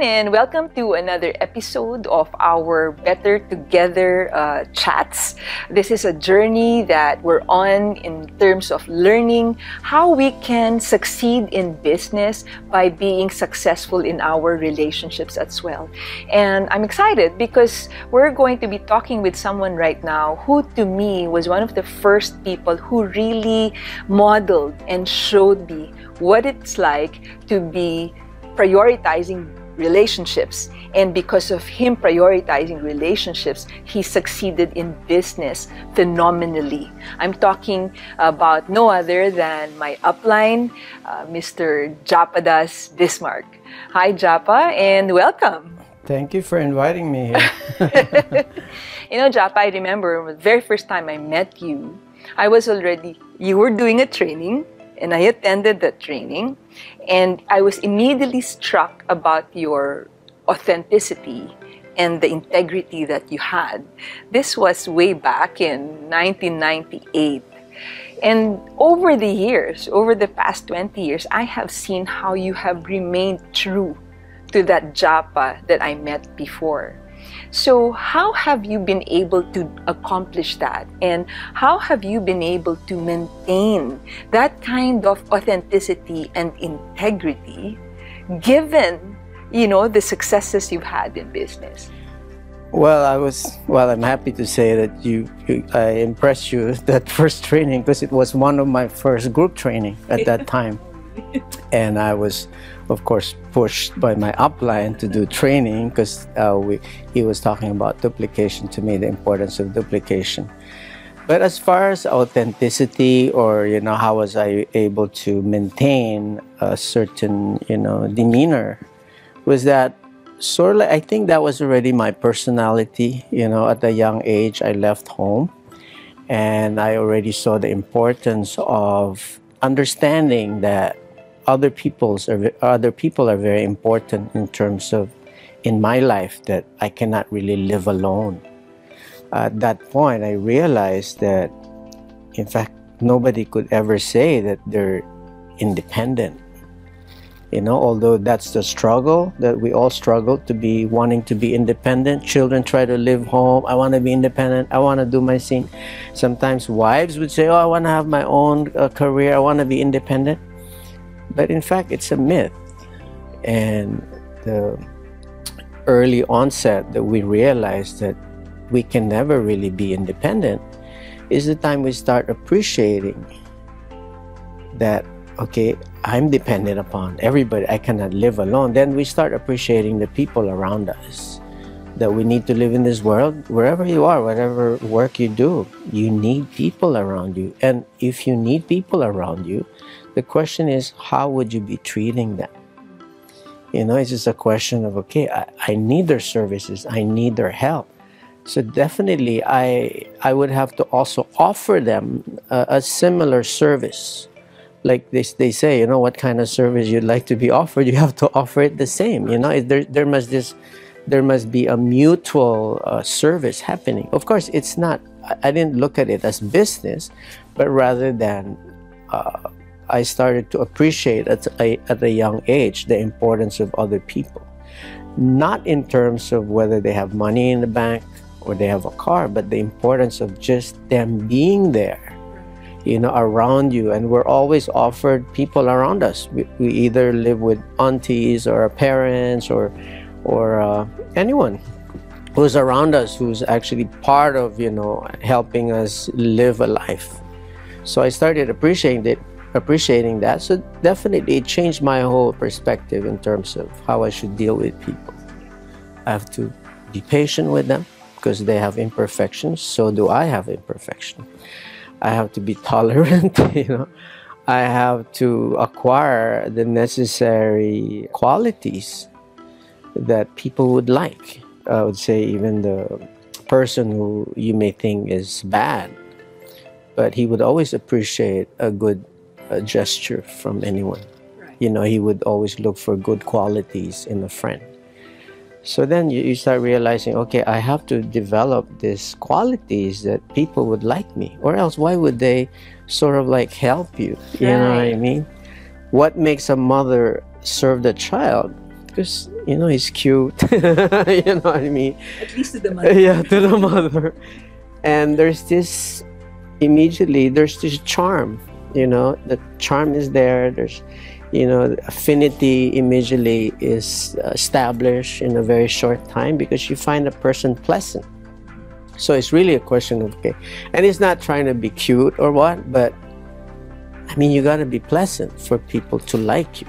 everyone, and welcome to another episode of our Better Together chats. This is a journey that we're on in terms of learning how we can succeed in business by being successful in our relationships as well. And I'm excited because we're going to be talking with someone right now who, to me, was one of the first people who really modeled and showed me what it's like to be prioritizing relationships, and because of him prioritizing relationships, he succeeded in business phenomenally. I'm talking about no other than my upline, Mr. Japa Bismark. Hi Japa, and welcome. Thank you for inviting me here. You know, Japa, I remember the very first time I met you, you were doing a training, and I attended the training, and I was immediately struck about your authenticity and the integrity that you had. This was way back in 1998. And over the years, over the past 20 years, I have seen how you have remained true to that Japa that I met before. So how have you been able to accomplish that? And how have you been able to maintain that kind of authenticity and integrity given, you know, the successes you've had in business? Well, I'm happy to say that I impressed you that first training, because it was one of my first group training at that time. And I was, of course, pushed by my upline to do training because he was talking about duplication to me, the importance of duplication. But as far as authenticity, or, you know, how was I able to maintain a certain, you know, demeanor, was that sort of like, I think that was already my personality. You know, at a young age, I left home and I already saw the importance of understanding that other people are very important in terms of, in my life, that I cannot really live alone. At that point, I realized that, in fact, nobody could ever say that they're independent. You know, although that's the struggle, that we all struggle to be wanting to be independent. Children try to live home. I want to be independent. I want to do my thing. Sometimes wives would say, oh, I want to have my own career. I want to be independent. But in fact, it's a myth. And the early onset that we realize that we can never really be independent is the time we start appreciating that, okay, I'm dependent upon everybody. I cannot live alone. Then we start appreciating the people around us, that we need to live in this world. Wherever you are, whatever work you do, you need people around you. And if you need people around you, the question is, how would you be treating them? You know, it's just a question of, okay, I need their services. I need their help. So definitely, I would have to also offer them a similar service. Like they say, you know, what kind of service you'd like to be offered, you have to offer it the same. You know, there must be a mutual service happening. Of course, it's not, I didn't look at it as business, but rather than I started to appreciate at a young age the importance of other people. Not in terms of whether they have money in the bank or they have a car, but the importance of just them being there, you know, around you. And we're always offered people around us. We either live with aunties or our parents or anyone who's around us, who's actually part of, you know, helping us live a life. So I started appreciating that. So definitely it changed my whole perspective in terms of how I should deal with people. I have to be patient with them because they have imperfections. So do I have imperfections. I have to be tolerant, you know. I have to acquire the necessary qualities that people would like. I would say even the person who you may think is bad, but he would always appreciate a good gesture from anyone. Right. You know, he would always look for good qualities in a friend. So then you start realizing, okay, I have to develop these qualities that people would like me, or else why would they sort of like help you? You know what I mean? What makes a mother serve the child because, you know, he's cute. You know what I mean? At least to the mother. Yeah, to the mother. And there's this, immediately, there's this charm, you know, the charm is there. There's, you know, affinity immediately is established in a very short time because you find a person pleasant. So it's really a question of, okay, and it's not trying to be cute or what, but I mean, you got to be pleasant for people to like you.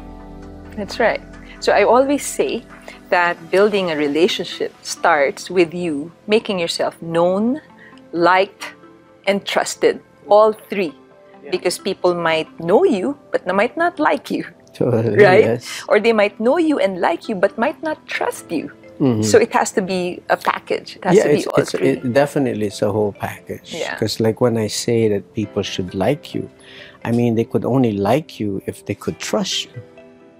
That's right. So I always say that building a relationship starts with you making yourself known, liked, and trusted. All three. Yeah. Because people might know you, but they might not like you. Totally, right? Yes. Or they might know you and like you, but might not trust you. Mm-hmm. So it has to be a package. It has to be all three. Definitely, it's a whole package. Yeah. Because like when I say that people should like you, I mean, they could only like you if they could trust you.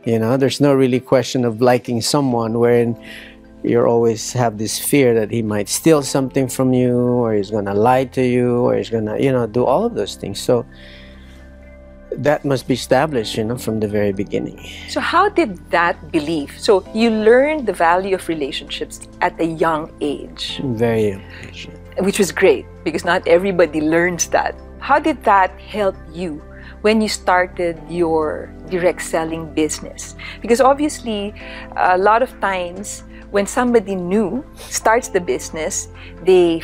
You know, there's no really question of liking someone wherein you always have this fear that he might steal something from you, or he's going to lie to you, or he's going to, you know, do all of those things. So that must be established, you know, from the very beginning. So how did that belief, so you learned the value of relationships at a young age. Very young age. Which was great, because not everybody learns that. How did that help you when you started your direct selling business? Because obviously, a lot of times when somebody new starts the business, they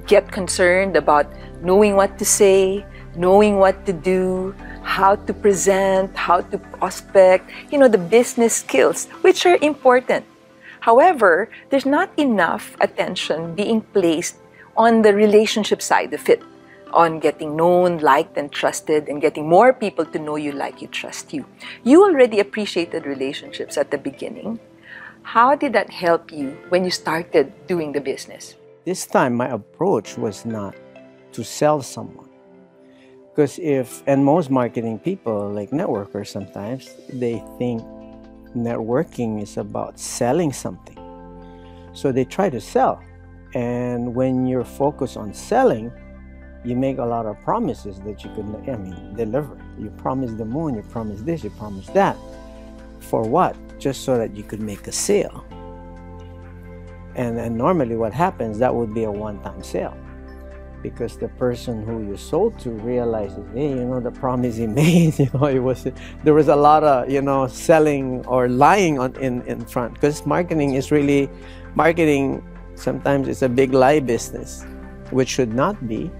get concerned about knowing what to say, knowing what to do, how to present, how to prospect, you know, the business skills, which are important. However, there's not enough attention being placed on the relationship side of it, on getting known, liked, and trusted, and getting more people to know you, like you, trust you. You already appreciated relationships at the beginning. How did that help you when you started doing the business? This time, my approach was not to sell someone. Because and most marketing people, like networkers sometimes, they think networking is about selling something. So they try to sell. And when you're focused on selling, you make a lot of promises that you could, deliver. You promise the moon, you promise this, you promise that. For what? Just so that you could make a sale. And normally what happens, that would be a one-time sale. Because the person who you sold to realizes, hey, you know, the promise he made, you know, there was a lot of, you know, selling or lying in front. Because marketing sometimes it's a big lie business, which should not be,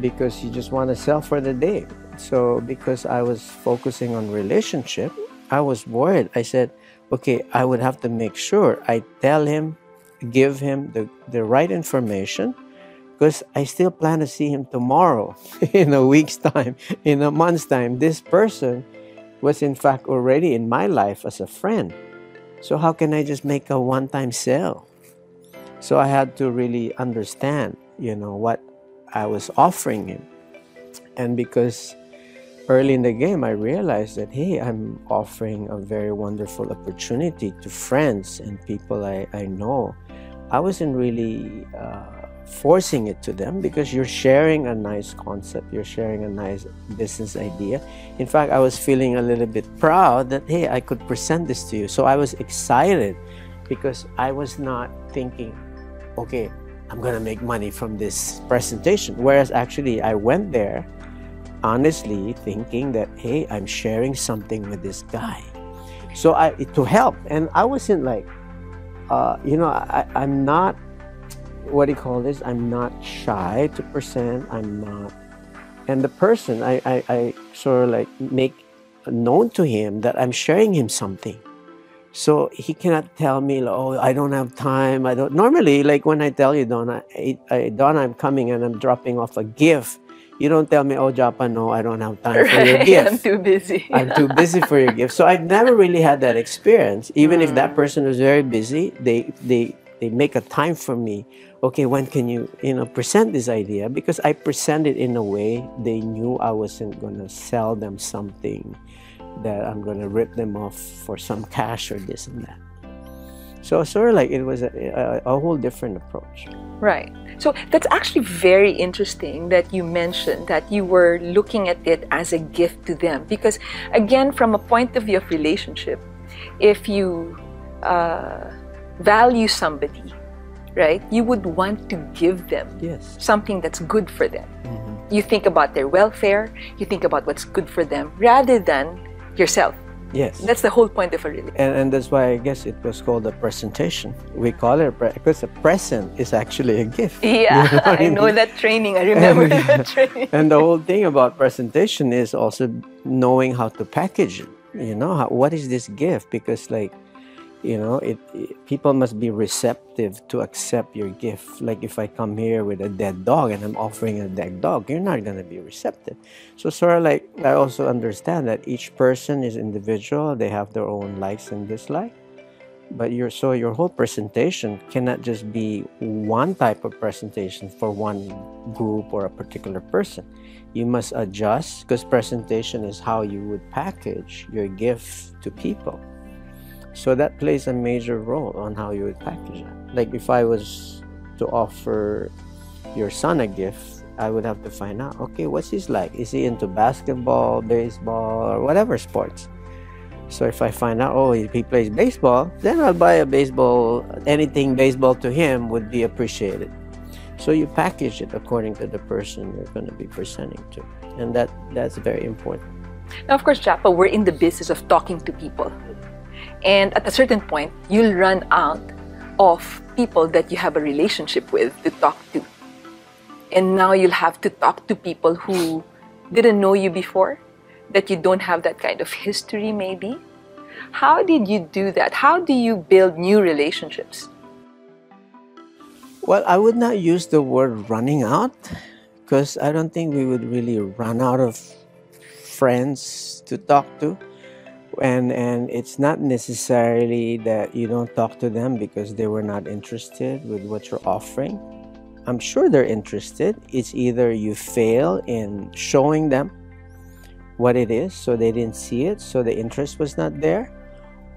because you just want to sell for the day. So because I was focusing on relationship, I was worried. I said, okay, I would have to make sure I tell him, give him the right information, because I still plan to see him tomorrow, in a week's time, in a month's time. This person was in fact already in my life as a friend. So how can I just make a one-time sale? So I had to really understand, you know, what I was offering him. And because early in the game, I realized that, hey, I'm offering a very wonderful opportunity to friends and people I know. I wasn't really forcing it to them, because you're sharing a nice concept, you're sharing a nice business idea. In fact, I was feeling a little bit proud that, hey, I could present this to you. So I was excited, because I was not thinking, okay, I'm gonna make money from this presentation. Whereas actually I went there honestly thinking that, hey, I'm sharing something with this guy. So to help. And I wasn't like, you know, I'm not, what do you call this? I'm not shy to present. I'm not. And the person, I sort of like make known to him that I'm sharing him something. So he cannot tell me, oh, I don't have time. I don't. Normally, like when I tell you, Donna, Donna, I'm coming and I'm dropping off a gift. You don't tell me, oh, Japa, no, I don't have time for your gift. I'm too busy. I'm too busy for your gift. So I've never really had that experience. Even if that person was very busy, they make a time for me. Okay, when can you present this idea? Because I presented in a way they knew I wasn't going to sell them something that I'm going to rip them off for some cash or this and that. So sort of like it was a whole different approach. Right. So that's actually very interesting that you mentioned that you were looking at it as a gift to them. Because again, from a point of view of relationship, if you value somebody, right, you would want to give them something that's good for them. You think about their welfare, you think about what's good for them rather than yourself. Yes. That's the whole point of a relationship. And that's why I guess it was called a presentation. We call it because a present is actually a gift. Yeah, you know I know that training. I remember that training. And the whole thing about presentation is also knowing how to package it. You know, what is this gift? Because like, you know, people must be receptive to accept your gift. Like if I come here with a dead dog and I'm offering a dead dog, you're not going to be receptive. So sort of like, I also understand that each person is individual. They have their own likes and dislikes. But your whole presentation cannot just be one type of presentation for one group or a particular person. You must adjust because presentation is how you would package your gift to people. So that plays a major role on how you would package it. Like if I was to offer your son a gift, I would have to find out, okay, what's he like? Is he into basketball, baseball, or whatever sports? So if I find out, oh, he plays baseball, then I'll buy a baseball, anything baseball to him would be appreciated. So you package it according to the person you're going to be presenting to. And that's very important. Now, of course, Japa, we're in the business of talking to people. And at a certain point, you'll run out of people that you have a relationship with to talk to. And now you'll have to talk to people who didn't know you before, that you don't have that kind of history maybe. How did you do that? How do you build new relationships? Well, I would not use the word running out because I don't think we would really run out of friends to talk to. And it's not necessarily that you don't talk to them because they were not interested with what you're offering. I'm sure they're interested. It's either you fail in showing them what it is, so they didn't see it, so the interest was not there,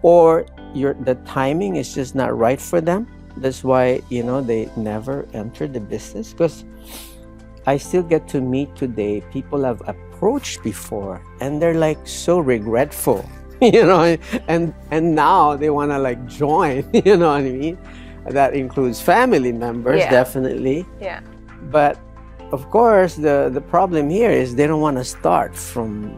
or the timing is just not right for them. That's why, you know, they never entered the business. Because I still get to meet today people I've approached before, and they're like so regretful, you know, and now they want to like join, you know what I mean? That includes family members, definitely. Yeah. But of course, the problem here is they don't want to start from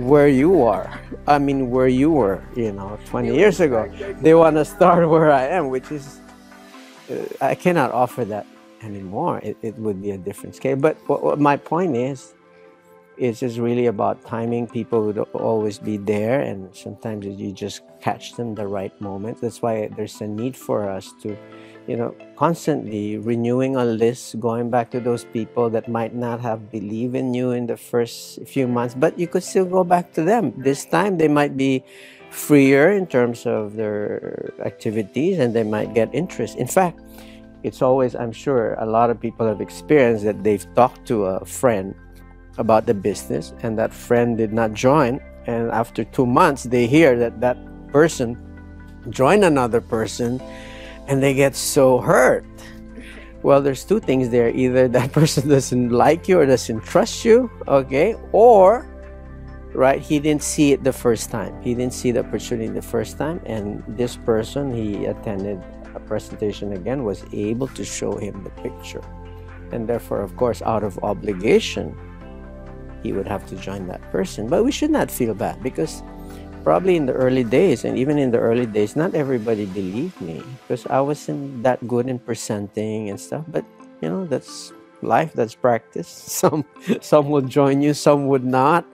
where you are. I mean, where you were, you know, 20 years ago. They want to start where I am, which is, I cannot offer that anymore. It would be a different scale. But what my point is, it's just really about timing. People would always be there, and sometimes you just catch them the right moment. That's why there's a need for us to, you know, constantly renewing a list, going back to those people that might not have believed in you in the first few months, but you could still go back to them. This time they might be freer in terms of their activities and they might get interest. In fact, it's always, I'm sure a lot of people have experienced that they've talked to a friend about the business and that friend did not join, and after 2 months they hear that that person joined another person and they get so hurt. Well, there's two things there. Either that person doesn't like you or doesn't trust you, okay, or right, he didn't see it the first time. He didn't see the opportunity the first time, and this person, he attended a presentation again, was able to show him the picture, and therefore, of course, out of obligation, he would have to join that person. But we should not feel bad, because probably in the early days, and even in the early days, not everybody believed me because I wasn't that good in presenting and stuff. But you know, that's life, that's practice. Some would join you, some would not.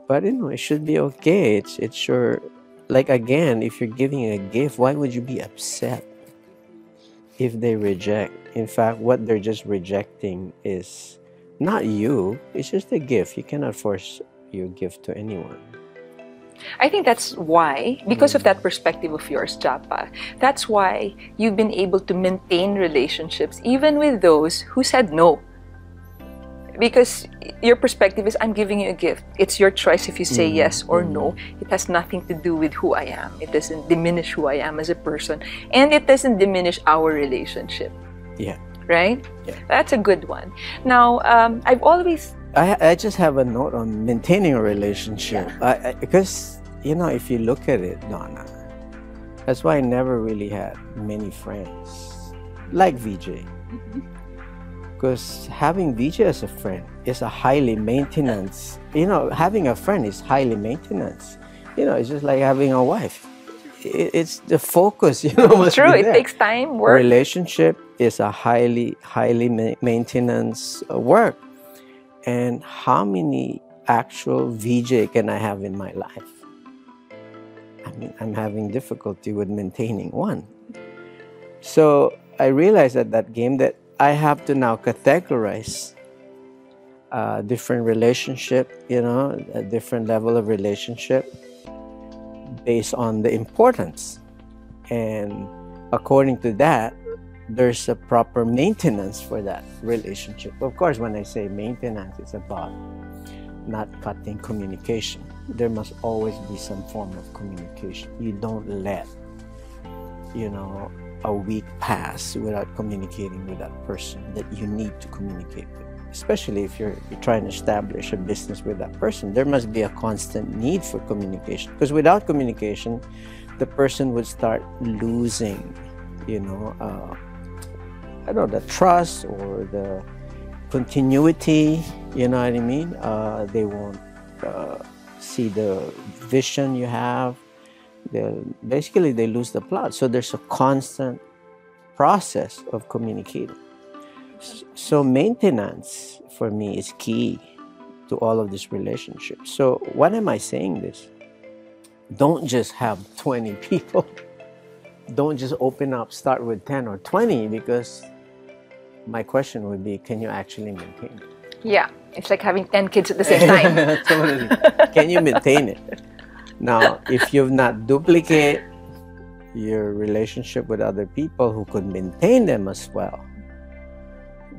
But you know, it should be okay. It's your, like, again, if you're giving a gift, why would you be upset if they reject? In fact, what they're just rejecting is not you. It's just a gift. You cannot force your gift to anyone. I think that's why, because of that perspective of yours, Japa, that's why you've been able to maintain relationships even with those who said no. Because your perspective is, I'm giving you a gift. It's your choice if you say yes or no. It has nothing to do with who I am. It doesn't diminish who I am as a person. And it doesn't diminish our relationship. Yeah. Right? Yeah. That's a good one. Now, I've always... I just have a note on maintaining a relationship. Because, you know, if you look at it, Donna, That's why I never really had many friends like VJ. Because having VJ as a friend is a highly maintenance, having a friend is highly maintenance. It's just like having a wife. It's the focus, must True, be it there. takes time, work. Relationship is a highly maintenance work. And how many actual VJ can I have in my life? I mean, I'm having difficulty with maintaining one. So I realized at that game that I have to now categorize different relationship, a different level of relationship based on the importance. And according to that, there's a proper maintenance for that relationship. Of course, when I say maintenance, it's about not cutting communication. There must always be some form of communication. You don't let, a week pass without communicating with that person that you need to communicate with. Especially if you're trying to establish a business with that person, there must be a constant need for communication. Because without communication, the person would start losing, the trust or the continuity, you know what I mean? They won't see the vision you have. They lose the plot. So there's a constant process of communicating. So maintenance for me is key to all of these relationships. So why am I saying this? Don't just have 20 people. Don't just open up, start with 10 or 20, because my question would be, can you actually maintain it? Yeah, it's like having 10 kids at the same time. Totally. Can you maintain it? Now, if you've not duplicate your relationship with other people who could maintain them as well,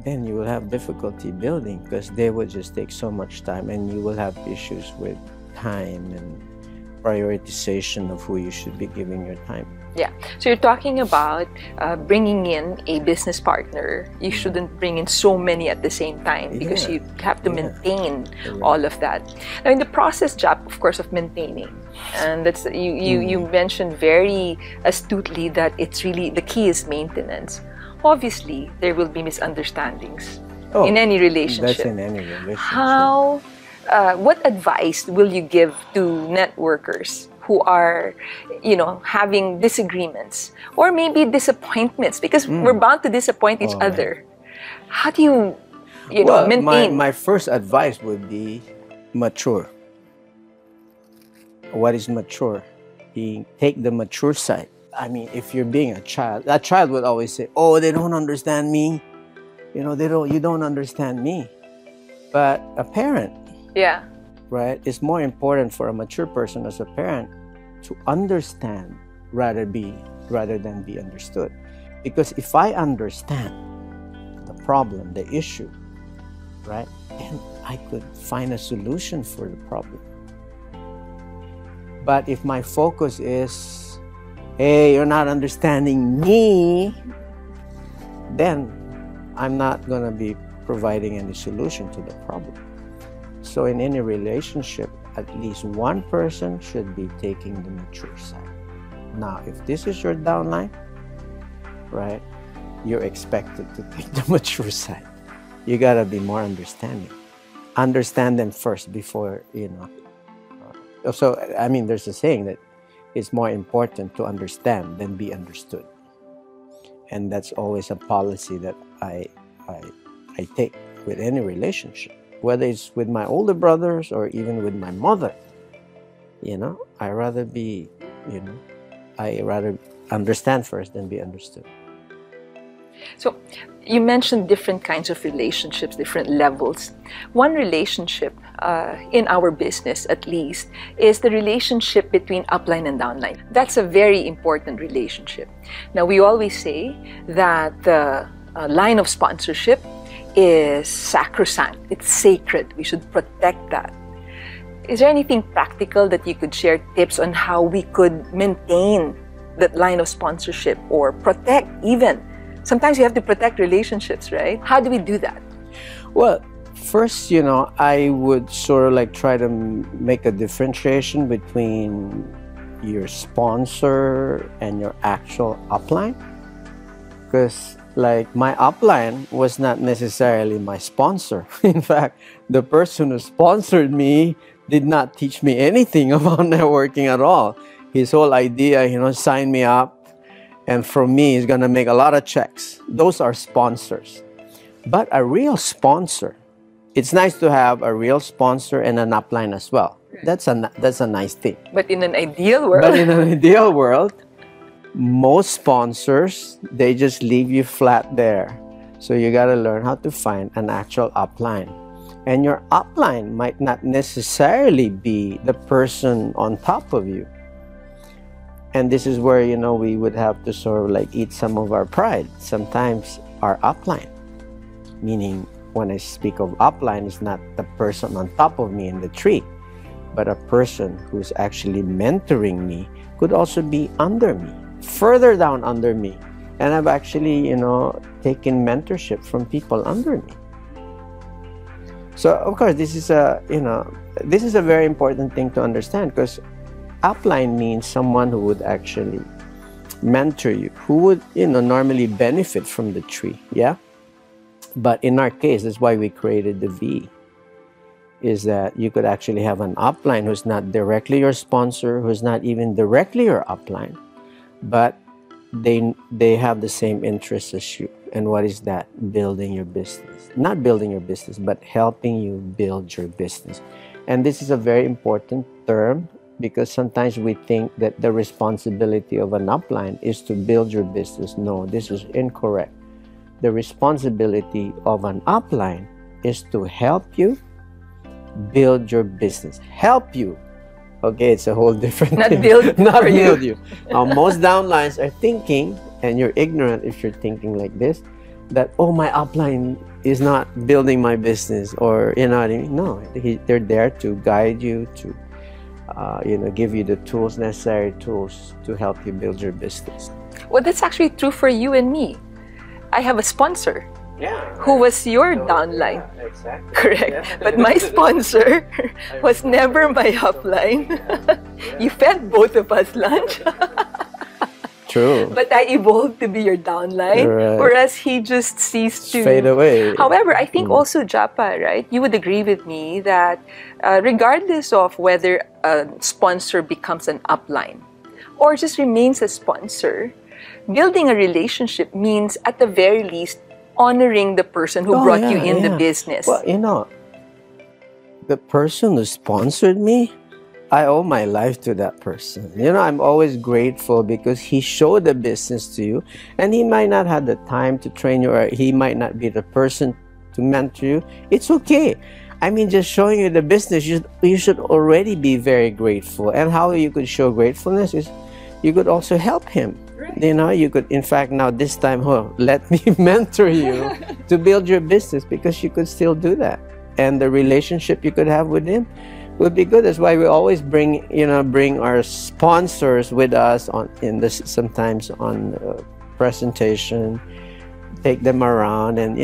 then you will have difficulty building, because they will just take so much time, and you will have issues with time and prioritization of who you should be giving your time. Yeah. So you're talking about bringing in a business partner. You shouldn't bring in so many at the same time, because you have to maintain all of that. Now, in the process, Jap, of course, of maintaining, and that's you mentioned very astutely that it's really the key is maintenance. Obviously, there will be misunderstandings in any relationship. That's in any relationship. How? What advice will you give to networkers who are, having disagreements or maybe disappointments? Because we're bound to disappoint each other. How do you, maintain? My first advice would be mature. What is mature? Take the mature side. I mean, if you're being a child would always say, "Oh, they don't understand me. You don't understand me." But a parent, right, it's more important for a mature person as a parent to understand rather than be understood. Because if I understand the problem, the issue, right, then I could find a solution for the problem. But if my focus is, hey, you're not understanding me, then I'm not going to be providing any solution to the problem. So in any relationship, at least one person should be taking the mature side. Now, if this is your downline, right, you're expected to take the mature side. You got to be more understanding. Understand them first before, So, I mean, there's a saying that it's more important to understand than be understood. And that's always a policy that I take with any relationship, whether it's with my older brothers or even with my mother. I rather understand first than be understood. So you mentioned different kinds of relationships, different levels. One relationship in our business, at least, is the relationship between upline and downline. That's a very important relationship. Now, we always say that the line of sponsorship is sacrosanct. It's sacred. We should protect that. Is there anything practical that you could share, tips on how we could maintain that line of sponsorship or protect even? Sometimes you have to protect relationships, right? How do we do that? Well, first, I would sort of like try to make a differentiation between your sponsor and your actual upline? Because like my upline was not necessarily my sponsor. In fact, the person who sponsored me did not teach me anything about networking at all. His whole idea, you know, sign me up, and from me, he's gonna make a lot of checks. Those are sponsors. But a real sponsor, it's nice to have a real sponsor and an upline as well. That's a nice thing. But in an ideal world, most sponsors, they just leave you flat there. So you got to learn how to find an actual upline. And your upline might not necessarily be the person on top of you. And this is where, you know, we would have to sort of like eat some of our pride. Sometimes our upline, meaning when I speak of upline, it's not the person on top of me in the tree, but a person who's actually mentoring me could also be under me, further down under me. And I've actually, you know, taken mentorship from people under me. So of course, this is a, you know, this is a very important thing to understand, because upline means someone who would actually mentor you, who would, you know, normally benefit from the tree, yeah? But in our case, that's why we created the V, is that you could actually have an upline who's not directly your sponsor, who's not even directly your upline, but they have the same interests as you. And what is that? Building your business. Not building your business, but helping you build your business. And this is a very important term, because sometimes we think that the responsibility of an upline is to build your business. No, this is incorrect. The responsibility of an upline is to help you build your business. Help you. Okay, it's a whole different not thing. Build Not for build you. you. Most downlines are thinking, and you're ignorant if you're thinking like this, that, oh, my upline is not building my business, or, you know what I mean? No, they're there to guide you, to you know, give you the tools, necessary tools to help you build your business. Well, that's actually true for you and me. I have a sponsor, yeah, who was your downline. Yeah, exactly. Correct. Yeah. But my sponsor was never my upline. You fed both of us lunch. True. But I evolved to be your downline, right. Whereas he just ceased to fade away. However, I think also, Japa, right? You would agree with me that regardless of whether a sponsor becomes an upline or just remains a sponsor, building a relationship means at the very least honoring the person who brought you in the business. Well, you know, the person who sponsored me, I owe my life to that person. You know, I'm always grateful because he showed the business to you, and he might not have the time to train you, or he might not be the person to mentor you. It's okay. I mean, just showing you the business, you should already be very grateful. And how you could show gratefulness is you could also help him. Right. You know, you could, in fact, now this time, let me mentor you to build your business, because you could still do that. And the relationship you could have with him would be good. That's why we always bring our sponsors with us sometimes on presentation, take them around, and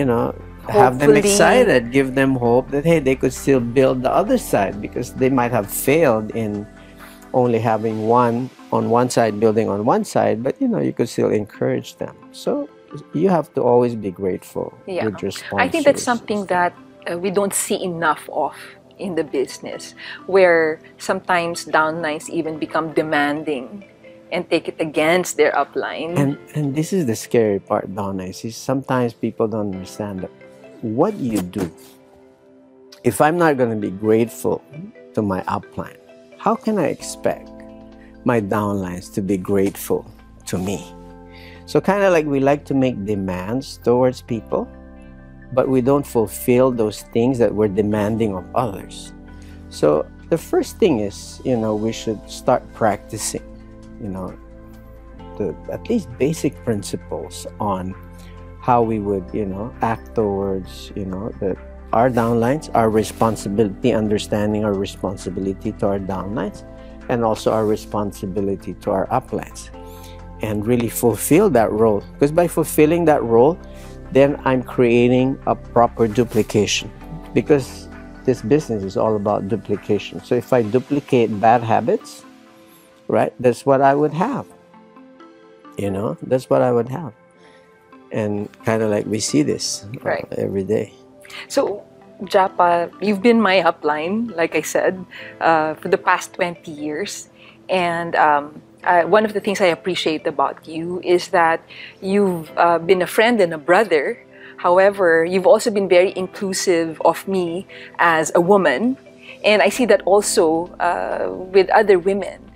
have them excited, give them hope that hey, they could still build the other side, because they might have failed in only having one on one side, building on one side, but you could still encourage them. So you have to always be grateful with your sponsors. I think that's something that we don't see enough of in the business, where sometimes downlines even become demanding and take it against their upline. And this is the scary part, Donna. See, sometimes people don't understand that what you do. If I'm not going to be grateful to my upline, how can I expect my downlines to be grateful to me? So kind of like we like to make demands towards people, but we don't fulfill those things that we're demanding of others. So the first thing is, we should start practicing, the at least basic principles on how we would, act towards, that our downlines, our responsibility, understanding our responsibility to our downlines, and also our responsibility to our uplines, and really fulfill that role. Because by fulfilling that role, then I'm creating a proper duplication, because this business is all about duplication. So if I duplicate bad habits, right? That's what I would have. You know, that's what I would have. And kind of like we see this Right. every day. So, Japa, you've been my upline, like I said, for the past 20 years. And one of the things I appreciate about you is that you've been a friend and a brother. However, you've also been very inclusive of me as a woman. And I see that also with other women.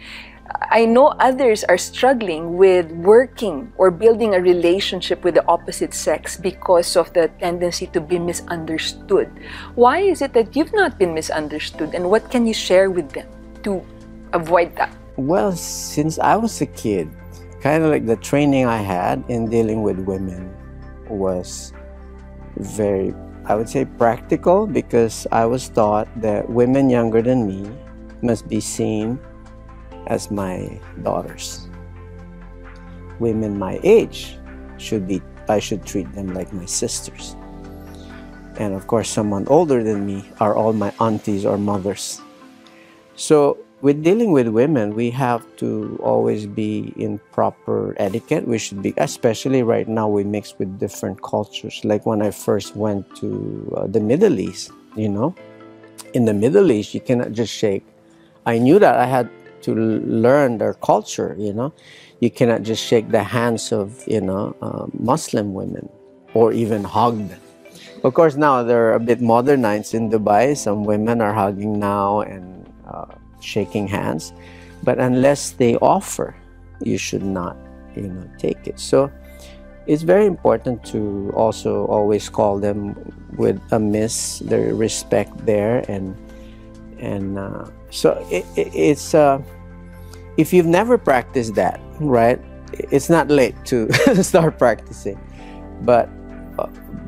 I know others are struggling with working or building a relationship with the opposite sex because of the tendency to be misunderstood. Why is it that you've not been misunderstood, and what can you share with them to avoid that? Well, since I was a kid, kind of like the training I had in dealing with women was very, I would say, practical, because I was taught that women younger than me must be seen as my daughters. Women my age I should treat them like my sisters. And of course, someone older than me are all my aunties or mothers. So with dealing with women, we have to always be in proper etiquette. We should be, especially right now, we mix with different cultures. Like when I first went to the Middle East, you know, in the Middle East, you cannot just shake. I knew that I had to learn their culture, you know. You cannot just shake the hands of, you know, Muslim women or even hug them. Of course, now they're a bit modernized in Dubai. Some women are hugging now and shaking hands. But unless they offer, you should not, you know, take it. So it's very important to also always call them with a miss, the respect there. So it's if you've never practiced that, right, it's not late to start practicing. But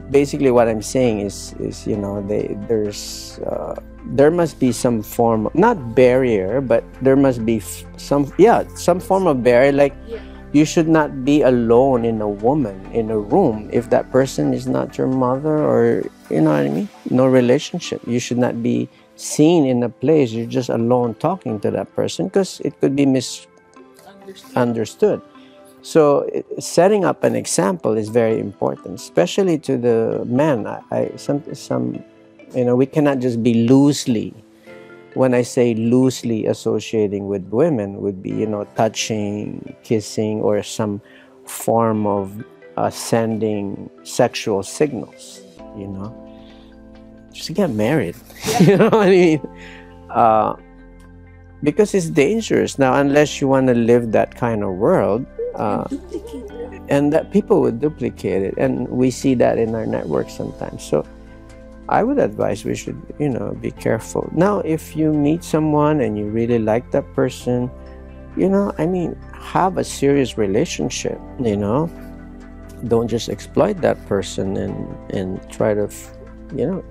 basically what I'm saying is you know, there must be some form of, not barrier, but there must be some form of barrier. Like, you should not be alone in a woman in a room if that person is not your mother, or, you know what I mean, no relationship. You should not be seen in a place you're just alone talking to that person, because it could be misunderstood. So setting up an example is very important, especially to the men. Some you know, we cannot just be loosely, when I say loosely associating with women, would be, you know, touching, kissing, or some form of sending sexual signals, you know. Just get married. You know what I mean? Because it's dangerous. Now, unless you want to live that kind of world, and that people would duplicate it. And we see that in our network sometimes. So I would advise we should, you know, be careful. Now, if you meet someone and you really like that person, you know, I mean, have a serious relationship, you know. Don't just exploit that person and try to, you know,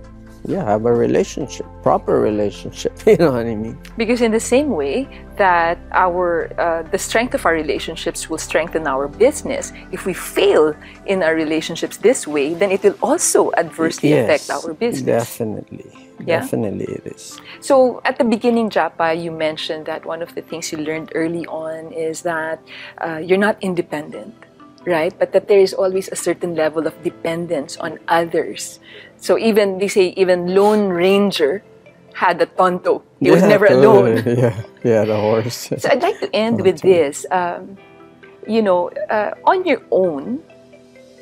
have a relationship, proper relationship, you know what I mean? Because in the same way that the strength of our relationships will strengthen our business, if we fail in our relationships this way, then it will also adversely affect our business. Definitely. Yeah? Definitely it is. So at the beginning, Japa, you mentioned that one of the things you learned early on is that you're not independent, right? But that there is always a certain level of dependence on others. So even, they say, even Lone Ranger had a tonto. He was never alone. Yeah, the horse. So I'd like to end with this. You know, on your own,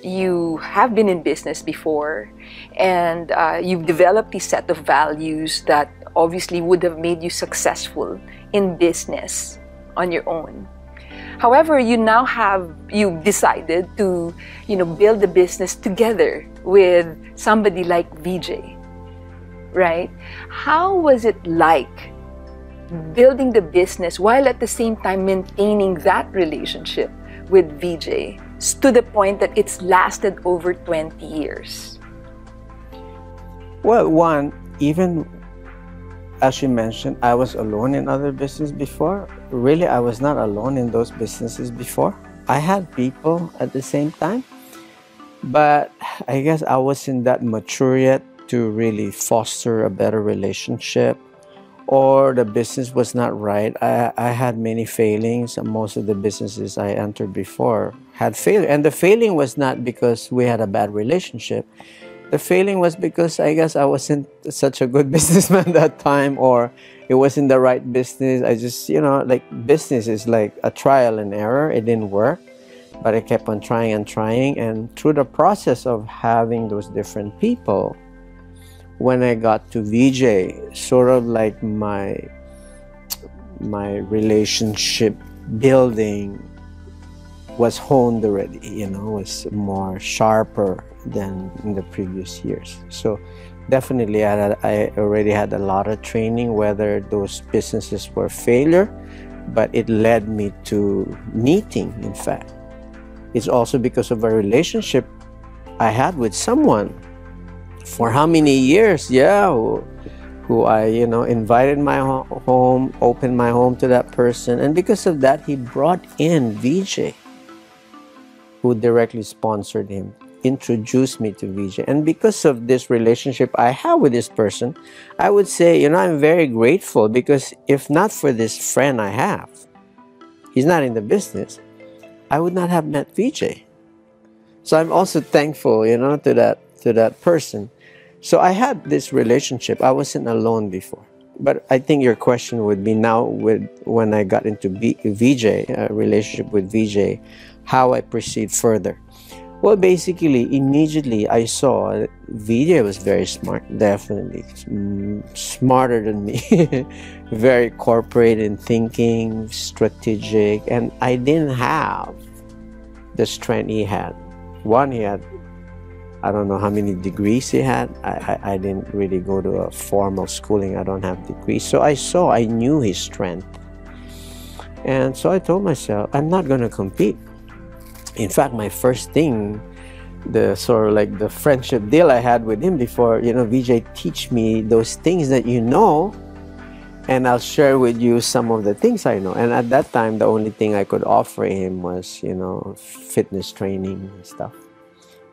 you have been in business before, and you've developed a set of values that obviously would have made you successful in business on your own. However, you've decided to, you know, build a business together with somebody like VJ, right? How was it like building the business while at the same time maintaining that relationship with VJ to the point that it's lasted over 20 years? Well, one, even as you mentioned, I was alone in other businesses before. Really, I was not alone in those businesses before. I had people at the same time, but I guess I wasn't that mature yet to really foster a better relationship or the business was not right. I had many failings. Most of the businesses I entered before had failure. And the failing was not because we had a bad relationship. The failing was because I guess I wasn't such a good businessman that time, or it wasn't the right business. I just, like business is like a trial and error. It didn't work, but I kept on trying and trying. And through the process of having those different people, when I got to VJ, sort of like my relationship building was honed already, was more sharper than in the previous years. So definitely I already had a lot of training, whether those businesses were failure, but it led me to meeting, in fact. It's also because of a relationship I had with someone for how many years, who I, invited my home, opened my home to that person. And because of that, he brought in VJ, who directly sponsored him, introduced me to VJ. And because of this relationship I have with this person, I would say, I'm very grateful, because if not for this friend I have, he's not in the business, I would not have met VJ. So I'm also thankful, to that person. So I had this relationship. I wasn't alone before. But I think your question would be now, when I got into VJ, a relationship with VJ, how I proceed further. Well, basically, immediately I saw that VJ was very smart, definitely. Smarter than me. Very corporate in thinking, strategic. And I didn't have the strength he had. One, he had, I don't know how many degrees he had. I didn't really go to a formal schooling. I don't have degrees. So I knew his strength. And so I told myself, I'm not going to compete. In fact, my first thing, the sort of like the friendship deal I had with him before, VJ, teach me those things that you know, and I'll share with you some of the things I know. And at that time, the only thing I could offer him was, fitness training and stuff,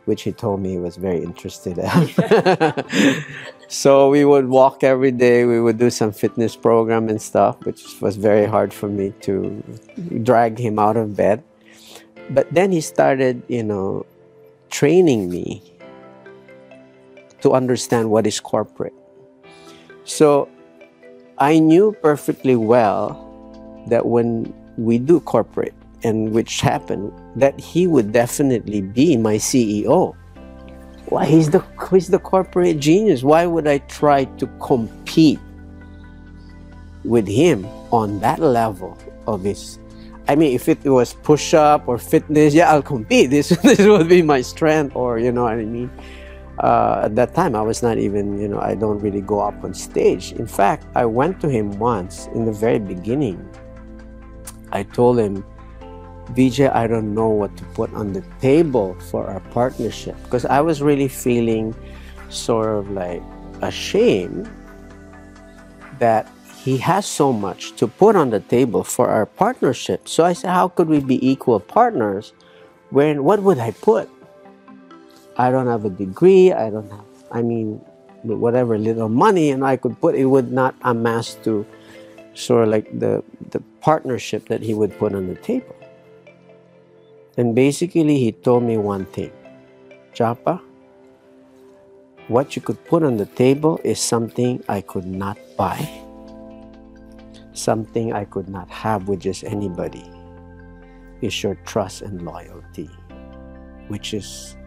which he told me he was very interested in. So we would walk every day. We would do some fitness program and stuff, which was very hard for me to drag him out of bed. But then he started, training me to understand what is corporate. So I knew perfectly well that when we do corporate, and which happened, that he would definitely be my CEO. Why? He's the corporate genius. Why would I try to compete with him on that level of his? I mean, if it was push-up or fitness, I'll compete. This would be my strength, or you know what I mean. At that time, I was not even, I don't really go up on stage. In fact, I went to him once in the very beginning. I told him, VJ, I don't know what to put on the table for our partnership, because I was really feeling sort of like ashamed that he has so much to put on the table for our partnership. So I said, how could we be equal partners when, what would I put? I don't have a degree. I don't have, whatever little money and I could put, it would not amass to sort of like the partnership that he would put on the table. And basically he told me one thing, Japa, what you could put on the table is something I could not buy. Something I could not have with just anybody. Is your trust and loyalty, which is,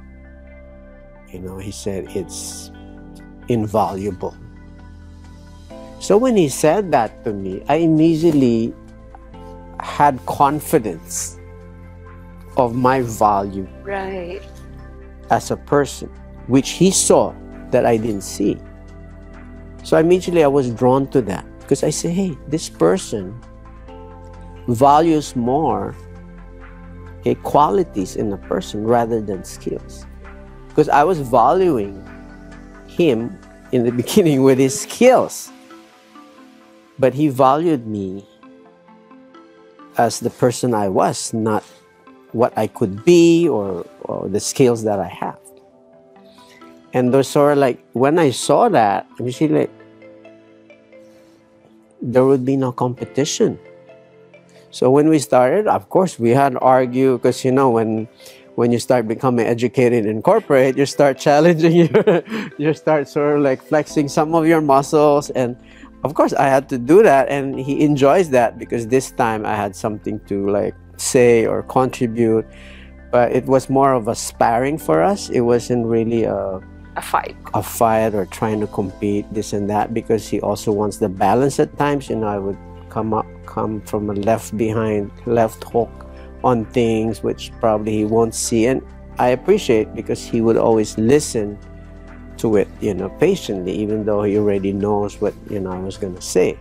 he said it's invaluable. So when he said that to me, I immediately had confidence of my value as a person, which he saw that I didn't see. So immediately I was drawn to that. Because I say, hey, this person values more qualities in a person rather than skills. Because I was valuing him in the beginning with his skills. But he valued me as the person I was, not what I could be or the skills that I have. And those sort of like, when I saw that, I'm just like, there would be no competition. So when we started, of course, we had to argue because, you know, when you start becoming educated in corporate, you start challenging you start sort of like flexing some of your muscles. And of course, I had to do that. And he enjoys that because this time I had something to like say or contribute. But it was more of a sparring for us. It wasn't really a fight or trying to compete, this and that, because he also wants the balance at times. You know, I would come from a left hook on things which probably he won't see, and I appreciate because he would always listen to it, you know, patiently, even though he already knows what, you know, I was going to say.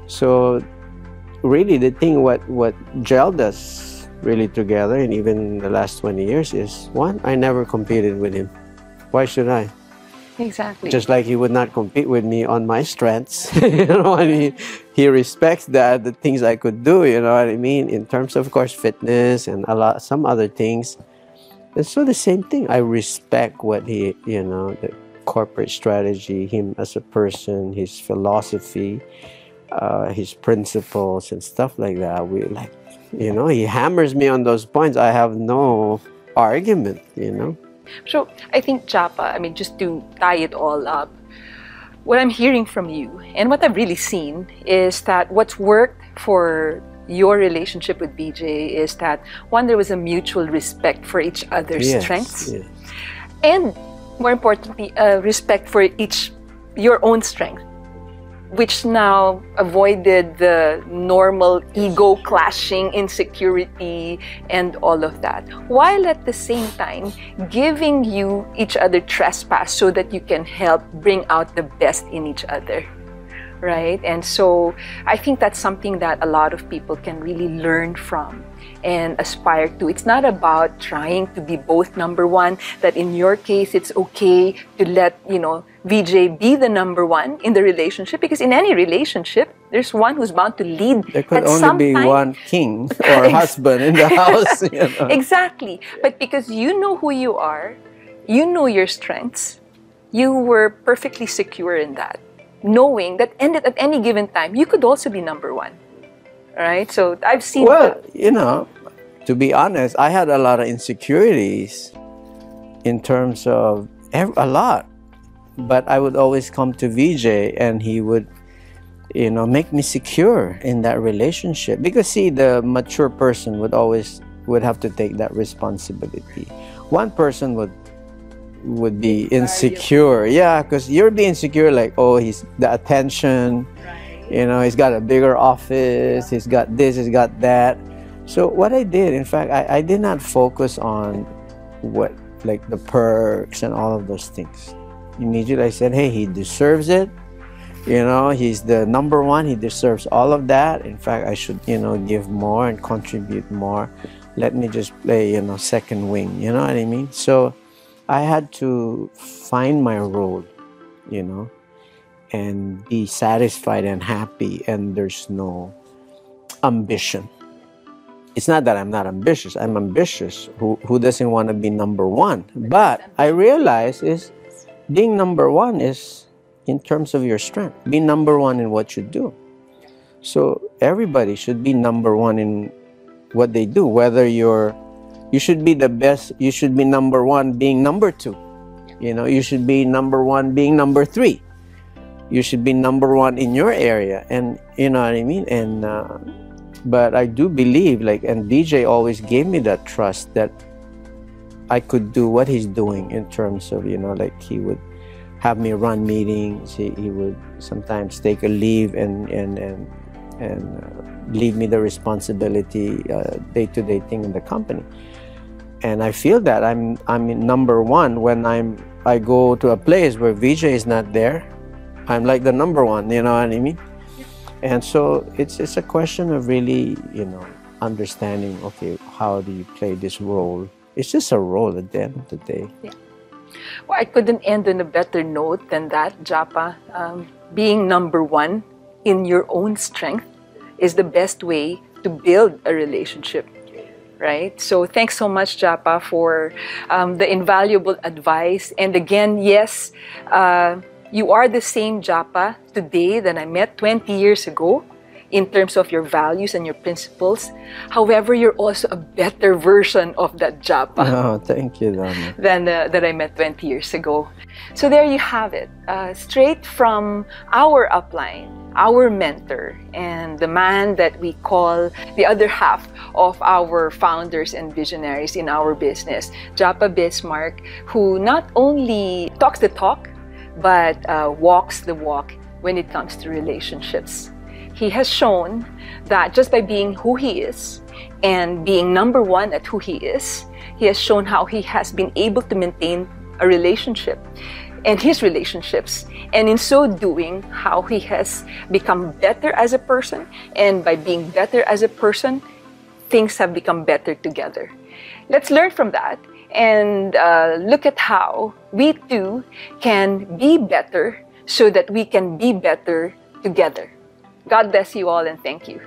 So really the thing what gelled us really together, and even the last 20 years, is one, I never competed with him. Why should I? Exactly. Just like he would not compete with me on my strengths. You know what I mean? He respects that, the things I could do, you know what I mean? In terms of course, fitness and some other things. And so the same thing, I respect what he, you know, the corporate strategy, him as a person, his philosophy, his principles and stuff like that. We like, you know, he hammers me on those points. I have no argument, you know. So I think, Japa, I mean, just to tie it all up, what I'm hearing from you and what I've really seen is that what's worked for your relationship with BJ is that, one, there was a mutual respect for each other's strengths. Yes. And more importantly, respect for your own strength, which now avoided the normal ego clashing, insecurity, and all of that, while at the same time giving you each other trespass so that you can help bring out the best in each other, right? And so I think that's something that a lot of people can really learn from and aspire to. It's not about trying to be both number one, that in your case it's okay to let, you know, VJ be the number one in the relationship, because in any relationship there's one who's bound to lead. There could only be one king or husband in the house, you know? Exactly. But because you know who you are, you know your strengths, you were perfectly secure in that, knowing that at any given time you could also be number one. Right? So I've seen that. You know, to be honest, I had a lot of insecurities in terms of a lot. But I would always come to VJ and he would, you know, make me secure in that relationship. Because see, the mature person would have to take that responsibility. One person would be insecure. Yeah, because you're being insecure, like, oh, he's the attention. Right. You know, he's got a bigger office, he's got this, he's got that. So what I did, in fact, I did not focus on what, like the perks and all of those things. Immediately I said, hey, he deserves it. You know, he's the number one. He deserves all of that. In fact, I should, you know, give more and contribute more. Let me just play, you know, second wing. You know what I mean? So I had to find my role, you know, and be satisfied and happy. And there's no ambition. It's not that I'm not ambitious. I'm ambitious. Who doesn't want to be number one? But I realize is, being number one is in terms of your strength. Be number one in what you do. So everybody should be number one in what they do. Whether you should be the best, you should be number one being number two. You know, you should be number one being number three. You should be number one in your area. And you know what I mean? And but I do believe, like, and DJ always gave me that trust that I could do what he's doing in terms of, you know, like he would have me run meetings. He would sometimes take a leave and leave me the responsibility, day-to-day thing in the company. And I feel that I'm in number one when I go to a place where VJ is not there. I'm like the number one, you know what I mean? And so it's a question of really, you know, understanding, okay, how do you play this role? It's just a role at the end of the day. Yeah. Well, I couldn't end on a better note than that, Japa. Being number one in your own strength is the best way to build a relationship, right? So thanks so much, Japa, for the invaluable advice. And again, yes, You are the same Japa today that I met 20 years ago in terms of your values and your principles. However, you're also a better version of that Japa. Oh, thank you, Donna. Than that I met 20 years ago. So there you have it, straight from our upline, our mentor, and the man that we call the other half of our founders and visionaries in our business, Japa Bismark, who not only talks the talk, but walks the walk when it comes to relationships. He has shown that just by being who he is and being number one at who he is, he has shown how he has been able to maintain a relationship and his relationships, and in so doing, how he has become better as a person, and by being better as a person, things have become better together. Let's learn from that and look at how we too can be better so that we can be better together. God bless you all and thank you.